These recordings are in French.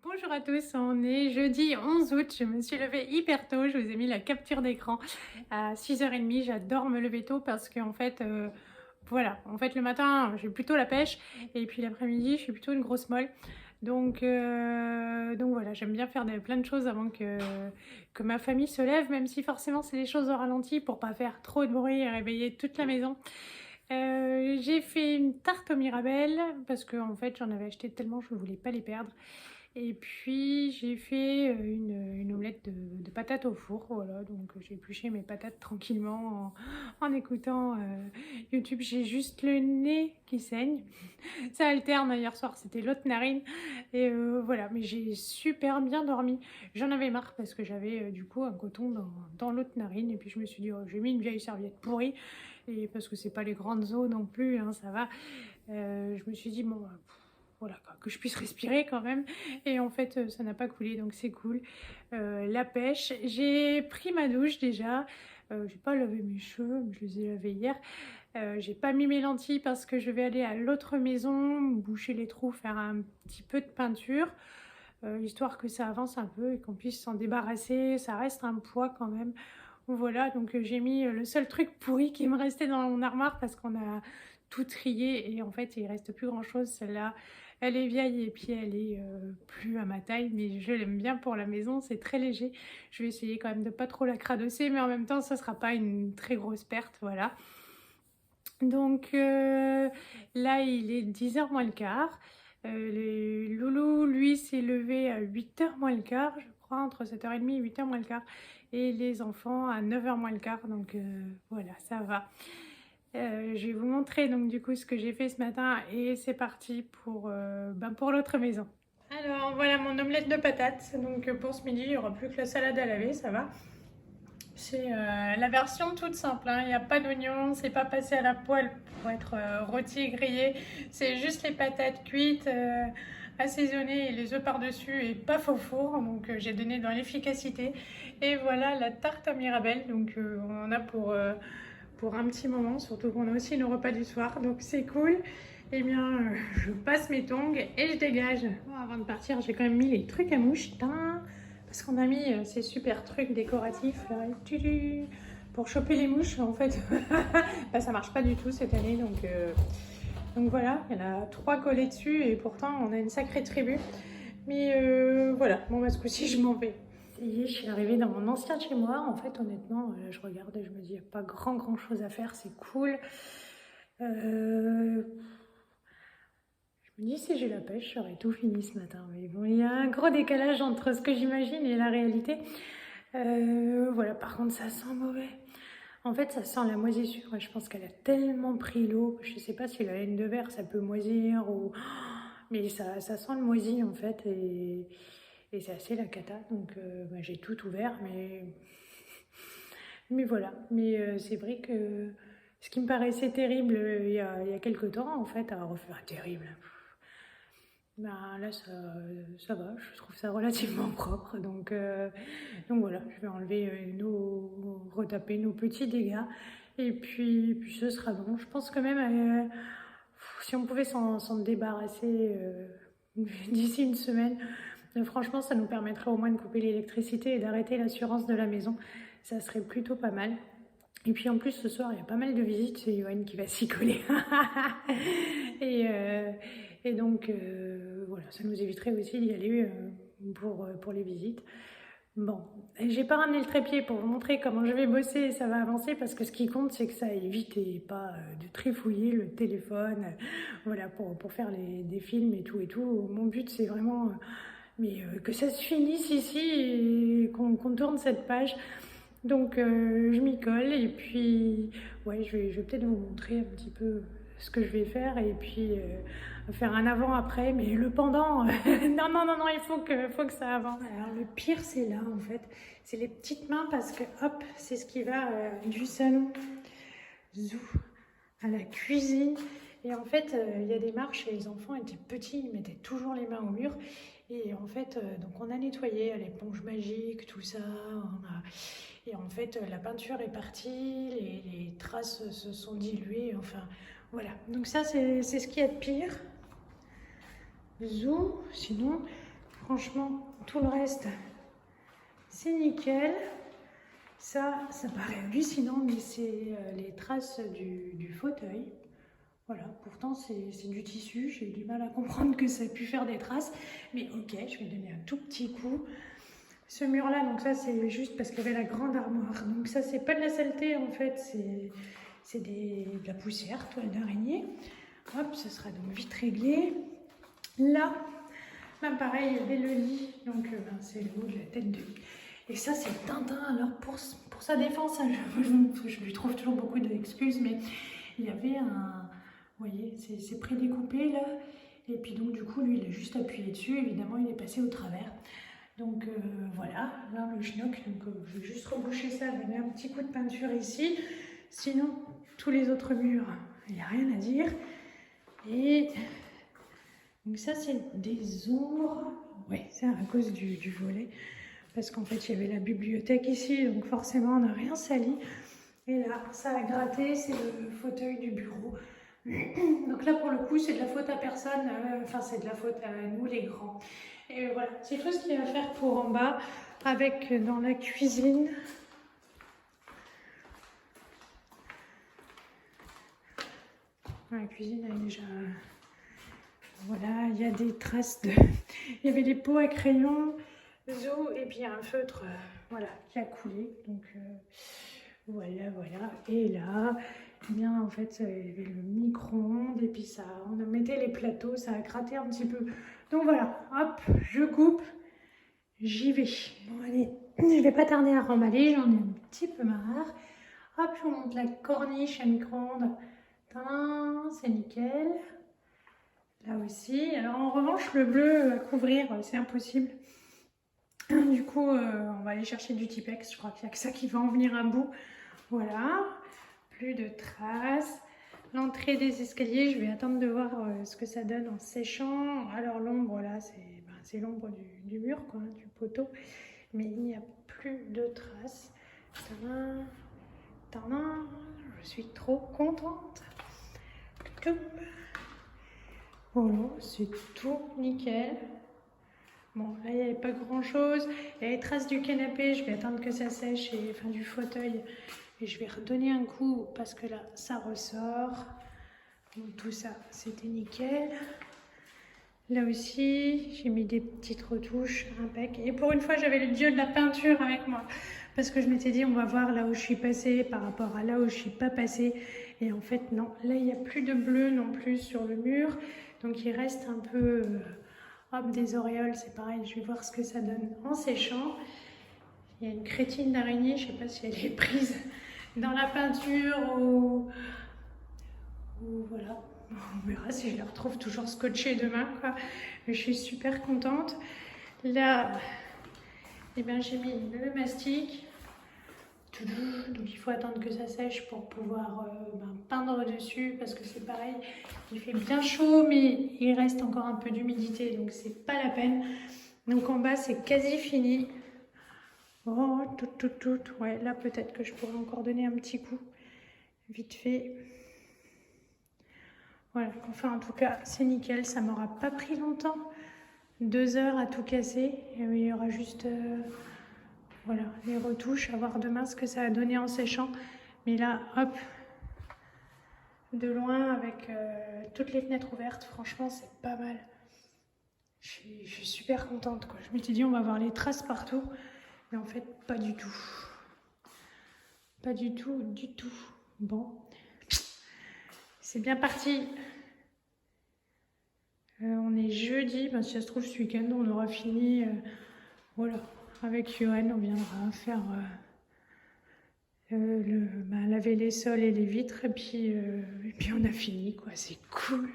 Bonjour à tous, on est jeudi 11 août, je me suis levée hyper tôt, je vous ai mis la capture d'écran à 6h30, j'adore me lever tôt parce qu'en fait, voilà, en fait le matin j'ai plutôt la pêche et puis l'après-midi je suis plutôt une grosse molle. Donc voilà, j'aime bien faire plein de choses avant que ma famille se lève, même si forcément c'est des choses au ralenti pour pas faire trop de bruit et réveiller toute la maison. J'ai fait une tarte aux mirabelles parce que en fait j'en avais acheté tellement je ne voulais pas les perdre. Et puis j'ai fait une omelette de patates au four, voilà, donc j'ai épluché mes patates tranquillement en écoutant YouTube. J'ai juste le nez qui saigne, ça alterne, hier soir c'était l'autre narine, et voilà, mais j'ai super bien dormi. J'en avais marre parce que j'avais du coup un coton dans l'autre narine, et puis je me suis dit, oh, j'ai mis une vieille serviette pourrie, et parce que c'est pas les grandes eaux non plus, hein, ça va. Je me suis dit, bon, bah, voilà, que je puisse respirer quand même. Et en fait, ça n'a pas coulé, donc c'est cool. La pêche, j'ai pris ma douche déjà. J'ai pas lavé mes cheveux, mais je les ai lavés hier. J'ai pas mis mes lentilles parce que je vais aller à l'autre maison, boucher les trous, faire un petit peu de peinture, histoire que ça avance un peu et qu'on puisse s'en débarrasser. Ça reste un poids quand même. Voilà, donc j'ai mis le seul truc pourri qui me restait dans mon armoire parce qu'on a tout trié et en fait il reste plus grand chose. Celle-là, elle est vieille et puis elle est plus à ma taille, mais je l'aime bien pour la maison, c'est très léger. Je vais essayer quand même de pas trop la cradosser, mais en même temps ça sera pas une très grosse perte, voilà. Donc là il est 10h moins le quart. Le Loulou, lui, s'est levé à 8h moins le quart, je crois, entre 7h30 et 8h moins le quart. Et les enfants à 9h moins le quart, donc voilà, ça va. Je vais vous montrer donc du coup ce que j'ai fait ce matin et c'est parti pour l'autre maison. Alors voilà mon omelette de patates. Donc pour ce midi, il n'y aura plus que la salade à laver, ça va. C'est la version toute simple, hein. Il n'y a pas d'oignon, c'est pas passé à la poêle pour être rôti et grillé. C'est juste les patates cuites, assaisonnées et les œufs par-dessus et paf au four. Donc j'ai donné dans l'efficacité. Et voilà la tarte à mirabelle. Donc on en a pour un petit moment, surtout qu'on a aussi nos repas du soir. Donc c'est cool. Eh bien, je passe mes tongs et je dégage. Bon, avant de partir, j'ai quand même mis les trucs à mouche. Tain, parce qu'on a mis ces super trucs décoratifs là, pour choper les mouches. En fait, bah, ça marche pas du tout cette année. Donc voilà, il y en a 3 collés dessus et pourtant on a une sacrée tribu. Mais voilà, bon, bah, ce coup-ci, je m'en vais. Ça y est, je suis arrivée dans mon ancien chez moi. En fait, honnêtement, je regarde et je me dis, il n'y a pas grand chose à faire, c'est cool. Euh, Je me dis, si j'ai la pêche, j'aurais tout fini ce matin. Mais bon, il y a un gros décalage entre ce que j'imagine et la réalité. Voilà, par contre, ça sent mauvais. En fait, ça sent la moisissure et je pense qu'elle a tellement pris l'eau. Je sais pas si la laine de verre, ça peut moisir ou... Mais ça sent le moisi en fait et c'est assez la cata. Donc bah, j'ai tout ouvert, mais voilà. Mais c'est vrai que ce qui me paraissait terrible il y a quelques temps, en fait, a refait terrible. Ben là, ça va, je trouve ça relativement propre. Donc voilà, je vais enlever retaper nos petits dégâts. Et puis ce sera bon. Je pense quand même, si on pouvait s'en débarrasser d'ici une semaine, franchement, ça nous permettrait au moins de couper l'électricité et d'arrêter l'assurance de la maison. Ça serait plutôt pas mal. Et puis en plus, ce soir, il y a pas mal de visites. C'est Yoann qui va s'y coller. et, euh, et donc, voilà, ça nous éviterait aussi d'y aller pour les visites. Bon, j'ai pas ramené le trépied pour vous montrer comment je vais bosser et ça va avancer parce que ce qui compte, c'est que ça aille vite et pas de trifouiller le téléphone, voilà, pour faire des films et tout et tout. Mon but, c'est vraiment que ça se finisse ici et qu'on tourne cette page. Donc je m'y colle et puis ouais, je vais peut-être vous montrer un petit peu ce que je vais faire et puis faire un avant-après, mais le pendant, non, il faut que ça avance. Alors le pire c'est là en fait, c'est les petites mains parce que hop, c'est ce qui va du salon zou, à la cuisine. Et en fait, il y a des marches et les enfants étaient petits, ils mettaient toujours les mains au mur. Et en fait, donc on a nettoyé à l'éponge magique, tout ça. Et en fait, la peinture est partie, les traces se sont diluées. Enfin, voilà. Donc ça, c'est ce qu'il y a de pire. Zou, sinon, franchement, tout le reste, c'est nickel. Ça paraît hallucinant, mais c'est les traces du fauteuil. Voilà, pourtant c'est du tissu, j'ai du mal à comprendre que ça ait pu faire des traces. Mais ok, je vais donner un tout petit coup. Ce mur-là, donc ça c'est juste parce qu'il y avait la grande armoire. Donc ça c'est pas de la saleté en fait, c'est de la poussière, toile d'araignée. Hop, ça sera donc vite réglé. Là, ben pareil, il y avait le lit, donc c'est le haut de la tête de lit. Et ça c'est Tintin, alors pour sa défense, hein, je lui trouve toujours beaucoup d'excuses, mais il y avait vous voyez, c'est prédécoupé là. Et puis donc du coup, lui il a juste appuyé dessus, évidemment il est passé au travers. Donc voilà, là le schnock, donc je vais juste reboucher ça, donner un petit coup de peinture ici. Sinon, tous les autres murs, il n'y a rien à dire. Et donc ça c'est des ombres, ouais, c'est à cause du volet. Parce qu'en fait il y avait la bibliothèque ici, donc forcément on n'a rien sali. Et là, ça a gratté, c'est le fauteuil du bureau. Donc là pour le coup c'est de la faute à personne, enfin c'est de la faute à nous les grands. Et voilà, c'est tout ce qu'il y a à faire pour en bas, avec dans la cuisine. La cuisine elle est déjà... Voilà, il y a des traces de... Il y avait des pots à crayon, zoo, et puis un feutre voilà, qui a coulé. Donc voilà. Et là, eh bien en fait, il y avait le micro-ondes, et puis ça, on a mettait les plateaux, ça a gratté un petit peu. Donc voilà, hop, je coupe, j'y vais. Bon allez, je vais pas tarder à remballer, j'en ai un petit peu marre. Hop, je vous montre la corniche à micro-ondes. C'est nickel. Là aussi. Alors en revanche, le bleu à couvrir, c'est impossible. Du coup, on va aller chercher du Tipex. Je crois qu'il n'y a que ça qui va en venir à bout. Voilà. Plus de traces. L'entrée des escaliers, je vais attendre de voir ce que ça donne en séchant. Alors l'ombre, là, c'est l'ombre du mur, quoi, du poteau. Mais il n'y a plus de traces. Tadam, tadam. Je suis trop contente. Voilà, c'est tout nickel. Bon, là, il n'y avait pas grand-chose. Il y a les traces du canapé. Je vais attendre que ça sèche, enfin du fauteuil. Et je vais redonner un coup parce que là, ça ressort. Donc, tout ça, c'était nickel. Là aussi, j'ai mis des petites retouches, impec. Et pour une fois, j'avais le dieu de la peinture avec moi. Parce que je m'étais dit, on va voir là où je suis passée par rapport à là où je suis pas passée. Et en fait, non. Là, il n'y a plus de bleu non plus sur le mur. Donc, il reste un peu... hop, des auréoles, c'est pareil. Je vais voir ce que ça donne en séchant. Il y a une crétine d'araignée. Je ne sais pas si elle est prise dans la peinture ou voilà. On verra si je la retrouve toujours scotchée demain, quoi. Je suis super contente. Là, eh bien, j'ai mis le mastic. Donc il faut attendre que ça sèche pour pouvoir peindre dessus parce que c'est pareil, il fait bien chaud mais il reste encore un peu d'humidité donc c'est pas la peine. Donc en bas c'est quasi fini. Oh, ouais, là peut-être que je pourrais encore donner un petit coup vite fait. Voilà, enfin en tout cas c'est nickel, ça m'aura pas pris longtemps, 2 heures à tout casser. Et il y aura juste voilà, les retouches, à voir demain ce que ça a donné en séchant. Mais là, hop, de loin avec toutes les fenêtres ouvertes, franchement c'est pas mal. Je suis super contente, quoi. Je m'étais dit on va voir les traces partout, mais en fait pas du tout. Pas du tout, du tout. Bon, c'est bien parti. On est jeudi, ben, si ça se trouve ce week-end on aura fini. Voilà, avec Yoann on viendra faire laver les sols et les vitres et puis on a fini, quoi. C'est cool.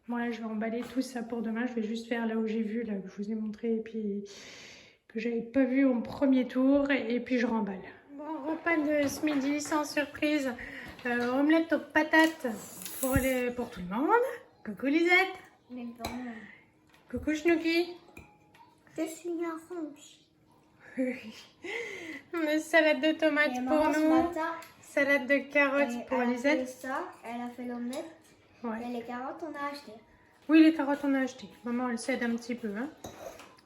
Bon là je vais emballer tout ça pour demain, je vais juste faire là où j'ai vu, là que je vous ai montré et puis que j'avais pas vu au premier tour et puis je remballe. Bon, repas de ce midi sans surprise, omelette aux patates pour tout le monde. Coucou Lisette. Mais bon, Coucou Chnouki. je suis un rouge. Une salade de tomates Et pour maman, ce nous, matin, salade de carottes pour elle a fait Lisette. ça, elle a fait l'omelette. Ouais. Et les carottes, on a acheté. Oui, les carottes, on a acheté. Maman, elle s'aide un petit peu. Hein.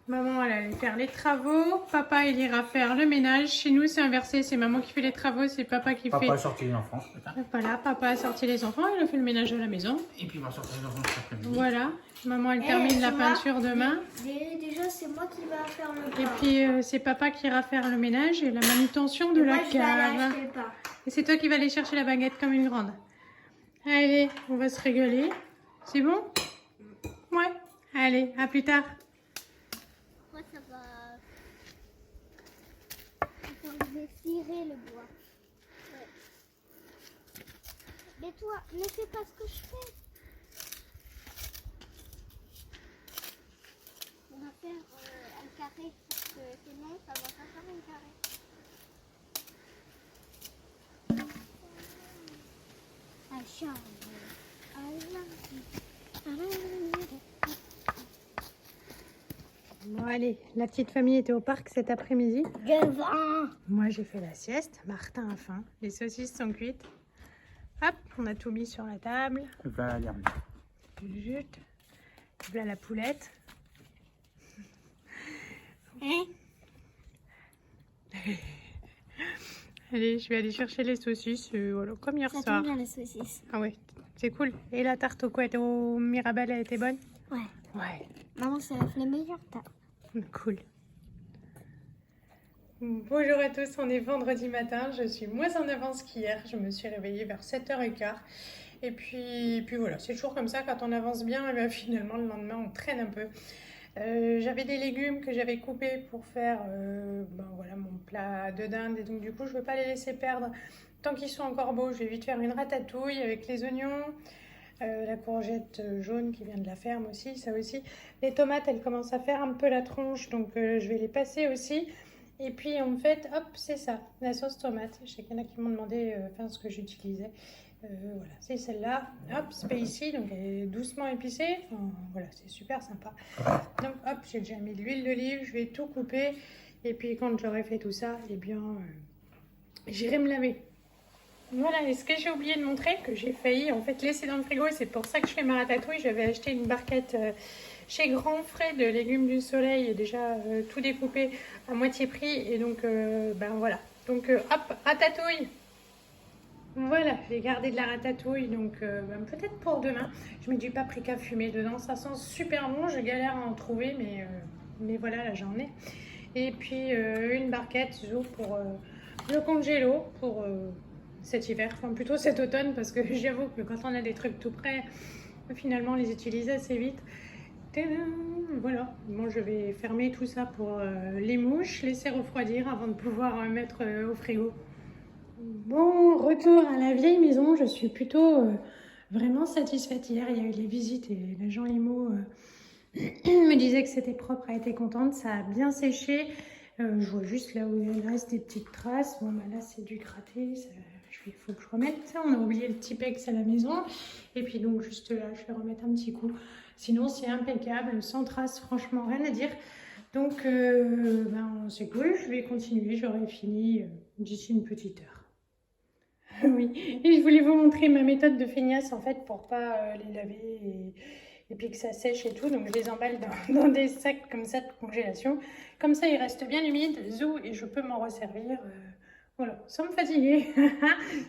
Maman, elle allait faire les travaux. Papa, il ira faire le ménage. Chez nous, c'est inversé. C'est maman qui fait les travaux. C'est papa qui fait... Papa est sorti les enfants ce matin. Voilà, papa a sorti les enfants. Il a fait le ménage de la maison. Et puis il va sortir les enfants cet après-midi. Voilà. Maman, elle termine la peinture demain. Déjà, c'est moi qui va faire le pain. Et puis, c'est papa qui ira faire le ménage et la manutention de la Moi, je vais aller cave. acheter le pain. Et c'est toi qui vas aller chercher la baguette comme une grande. Allez, on va se régaler. C'est bon? Ouais. Allez, à plus tard. Moi, ça va. Attends, je vais cirer le bois. Ouais. Mais toi, ne fais pas ce que je fais. On va faire un carré parce que sinon, ça va pas faire un carré. Un chat. Bon, allez, la petite famille était au parc cet après-midi. Devant. Moi, j'ai fait la sieste. Martin a faim. Les saucisses sont cuites. Hop, on a tout mis sur la table. Va aller remettre. Jut. Voilà la poulette. Hein? Allez, je vais aller chercher les saucisses. Voilà, comme hier Ça soir. tombe bien les saucisses. Ah ouais, c'est cool. Et la tarte au couette au Mirabelle, elle était bonne? Ouais. Ouais, Maman, c'est la meilleure tarte. cool. Bonjour à tous, on est vendredi matin. Je suis moins en avance qu'hier. Je me suis réveillée vers 7h15. Et puis voilà, c'est toujours comme ça. Quand on avance bien, et bien finalement, le lendemain, on traîne un peu. J'avais des légumes que j'avais coupés pour faire voilà, mon plat de dinde. Et donc, du coup, je ne veux pas les laisser perdre. Tant qu'ils sont encore beaux, je vais vite faire une ratatouille avec les oignons. La courgette jaune qui vient de la ferme aussi, ça aussi. Les tomates, elles commencent à faire un peu la tronche, donc je vais les passer aussi. Et puis en fait, hop, c'est ça, la sauce tomate. Je sais qu'il y en a qui m'ont demandé ce que j'utilisais. Voilà, c'est celle-là. Hop, spicy, donc elle est doucement épicée. Enfin, voilà, c'est super sympa. Donc hop, j'ai déjà mis de l'huile d'olive, je vais tout couper. Et puis quand j'aurai fait tout ça, eh bien, j'irai me laver. Voilà, et ce que j'ai oublié de montrer, que j'ai failli en fait laisser dans le frigo, et c'est pour ça que je fais ma ratatouille. J'avais acheté une barquette chez Grand Frais de légumes du soleil, déjà tout découpé à moitié prix, et donc voilà. Donc hop, ratatouille. Voilà, j'ai gardé de la ratatouille, donc peut-être pour demain. Je mets du paprika fumé dedans, ça sent super bon, je galère à en trouver, mais voilà, là j'en ai. Et puis une barquette Zou pour le congélo, pour cet hiver, enfin plutôt cet automne, parce que j'avoue que quand on a des trucs tout prêts, finalement on les utilise assez vite. Tadam, voilà, bon, je vais fermer tout ça pour les mouches, laisser refroidir avant de pouvoir mettre au frigo. Bon, retour à la vieille maison, je suis plutôt vraiment satisfaite. Hier, il y a eu les visites et l'agent IMO me disait que c'était propre, a été contente, ça a bien séché. Je vois juste là où il reste des petites traces. Bon, là, c'est du gratter, il faut que je remette ça. On a oublié le Tipex à la maison. Et puis donc, juste là, je vais remettre un petit coup. Sinon, c'est impeccable, sans traces, franchement, rien à dire. Donc, c'est cool, je vais continuer, j'aurai fini d'ici une petite heure. Oui, et je voulais vous montrer ma méthode de feignasse en fait pour pas les laver et puis que ça sèche et tout. Donc je les emballe dans des sacs comme ça de congélation. Comme ça ils restent bien humides, zou, et je peux m'en resservir. Voilà, sans me fatiguer.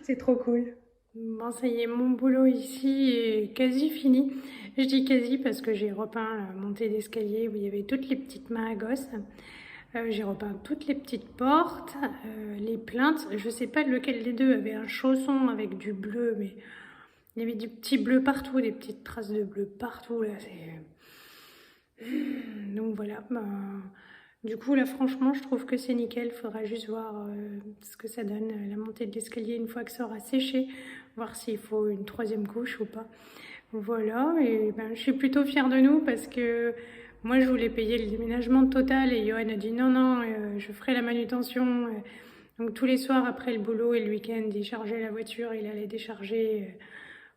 C'est trop cool. Bon, ça y est, mon boulot ici est quasi fini. Je dis quasi parce que j'ai repeint la montée d'escalier où il y avait toutes les petites mains à gosse. J'ai repeint toutes les petites portes, les plinthes. Je sais pas lequel des deux avait un chausson avec du bleu, mais il y avait du petit bleu partout, des petites traces de bleu partout. Là, donc voilà. Du coup, là, franchement, je trouve que c'est nickel. Il faudra juste voir ce que ça donne, la montée de l'escalier, une fois que ça aura séché. Voir s'il faut une troisième couche ou pas. Voilà, et je suis plutôt fière de nous parce que moi, je voulais payer le déménagement total et Johan a dit non, je ferai la manutention. Donc tous les soirs après le boulot et le week-end, il chargeait la voiture, il allait décharger.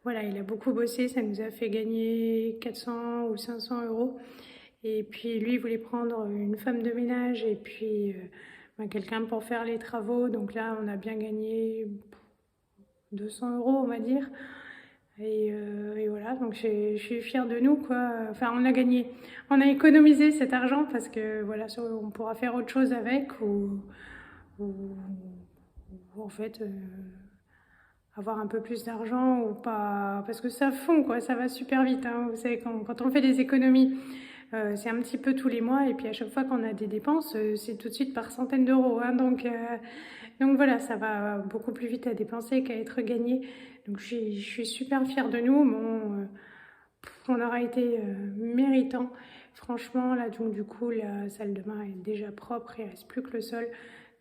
Voilà, il a beaucoup bossé, ça nous a fait gagner 400 ou 500 euros. Et puis lui, il voulait prendre une femme de ménage et puis quelqu'un pour faire les travaux. Donc là, on a bien gagné 200 euros, on va dire. Et voilà, donc je suis fière de nous, quoi. Enfin, on a gagné, on a économisé cet argent parce que voilà, on pourra faire autre chose avec ou en fait avoir un peu plus d'argent ou pas, parce que ça fond, quoi, ça va super vite, hein. Vous savez, quand on fait des économies, c'est un petit peu tous les mois et puis à chaque fois qu'on a des dépenses, c'est tout de suite par centaines d'euros, hein. Donc voilà, ça va beaucoup plus vite à dépenser qu'à être gagné. Donc je suis super fière de nous. Bon, on aura été méritant. Franchement, là, donc du coup, la salle de bain est déjà propre. Il ne reste plus que le sol.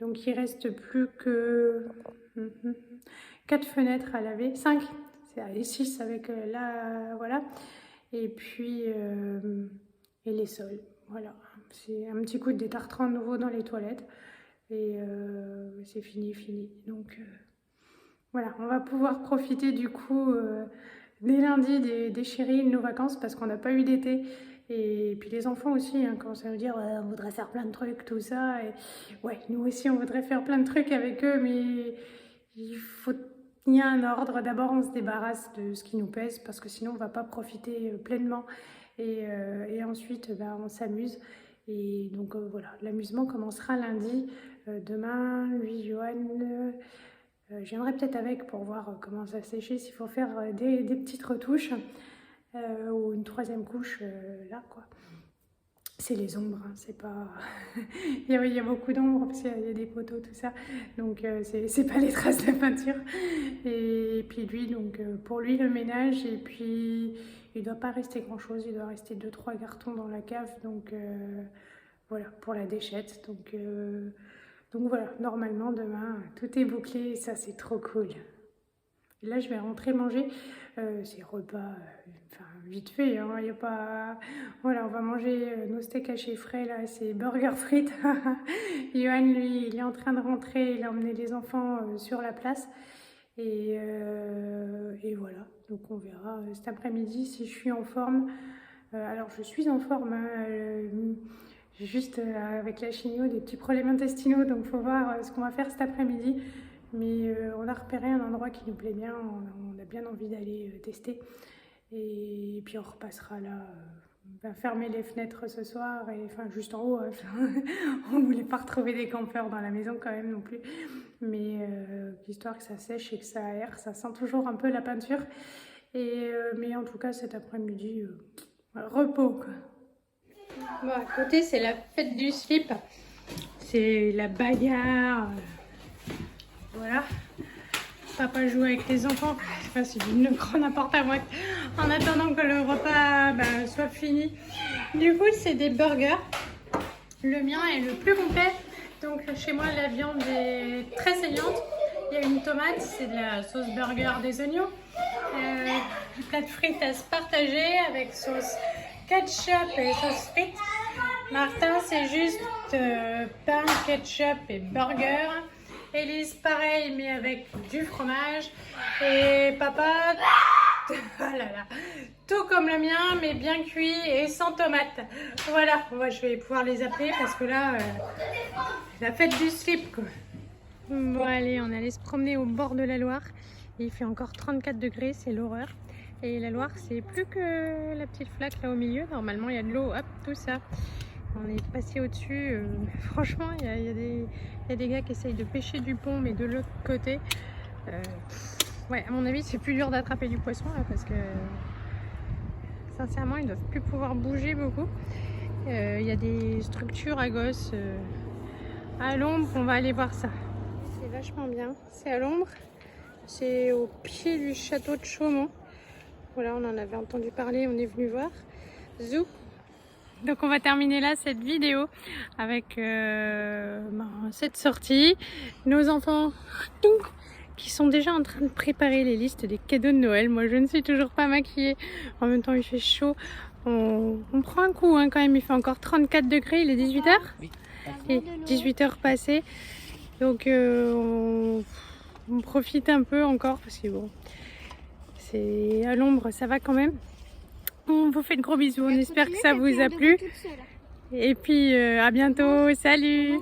Donc il reste plus que 4 fenêtres à laver. 5, et 6 avec voilà. Et puis, et les sols. Voilà. C'est un petit coup de détartrant nouveau dans les toilettes. Et c'est fini. Donc voilà, on va pouvoir profiter du coup dès lundi des chéris de nos vacances parce qu'on n'a pas eu d'été. Et puis les enfants aussi, hein, quand ça veut dire ouais, on voudrait faire plein de trucs, tout ça. Et ouais, nous aussi on voudrait faire plein de trucs avec eux, mais il y a un ordre. D'abord on se débarrasse de ce qui nous pèse parce que sinon on ne va pas profiter pleinement. Et ensuite on s'amuse. Et donc voilà, l'amusement commencera lundi. Demain, lui, Johan, j'aimerais peut-être avec pour voir comment ça sécher, s'il faut faire des petites retouches ou une troisième couche là, quoi. C'est les ombres, hein, c'est pas... il y a beaucoup d'ombres parce qu'il y a des poteaux, tout ça. Donc c'est pas les traces de peinture. Et puis lui, donc pour lui le ménage. Et puis il doit pas rester grand chose, il doit rester 2-3 cartons dans la cave. Donc voilà, pour la déchette. Donc voilà, normalement demain tout est bouclé et ça c'est trop cool. Et là je vais rentrer manger ces repas, enfin vite fait, hein, y a pas... Voilà, on va manger nos steaks hachés frais là, c'est burger frites. Johan lui il est en train de rentrer, il a emmené les enfants sur la place. Et voilà, donc on verra cet après-midi si je suis en forme. Alors je suis en forme, hein, j'ai juste avec la chimio des petits problèmes intestinaux, donc il faut voir ce qu'on va faire cet après-midi. Mais on a repéré un endroit qui nous plaît bien, on a bien envie d'aller tester. Et puis on repassera là, on va fermer les fenêtres ce soir, et enfin juste en haut. On voulait pas retrouver des campeurs dans la maison quand même non plus. Mais histoire que ça sèche et que ça aère, ça sent toujours un peu la peinture. Mais en tout cas cet après-midi, repos quoi. Bon, à côté, c'est la fête du slip. C'est la bagarre. Voilà. Papa joue avec les enfants. Enfin, c'est une grande n'importe à moi. En attendant que le repas soit fini. Du coup, c'est des burgers. Le mien est le plus complet. Donc, chez moi, la viande est très saignante. Il y a une tomate, c'est de la sauce burger des oignons. Du plat de frites à se partager avec sauce ketchup et sauce frites. Martin, c'est juste pain, ketchup et burger. Élise, pareil, mais avec du fromage. Et papa, oh là là, tout comme le mien, mais bien cuit et sans tomate. Voilà, moi je vais pouvoir les appeler parce que là, la fête du slip, quoi. Bon, allez, on allait se promener au bord de la Loire. Il fait encore 34 degrés, c'est l'horreur. Et la Loire, c'est plus que la petite flaque là au milieu. Normalement, il y a de l'eau, hop, tout ça. On est passé au-dessus. Franchement, il y a des gars qui essayent de pêcher du pont, mais de l'autre côté. Ouais, à mon avis, c'est plus dur d'attraper du poisson là, parce que sincèrement, ils doivent plus pouvoir bouger beaucoup. Il y a des structures à gauche à l'ombre. On va aller voir ça. C'est vachement bien. C'est à l'ombre. C'est au pied du château de Chaumont. Voilà, on en avait entendu parler, on est venu voir. Zou. Donc on va terminer là cette vidéo avec cette sortie. Nos enfants qui sont déjà en train de préparer les listes des cadeaux de Noël. Moi je ne suis toujours pas maquillée. En même temps il fait chaud. On prend un coup hein, quand même. Il fait encore 34 degrés. Il est 18h. Oui. Et 18h passées. Donc on profite un peu encore parce que bon, c'est à l'ombre, ça va quand même. On vous fait de gros bisous, on espère que ça vous a plu. Et puis à bientôt, salut!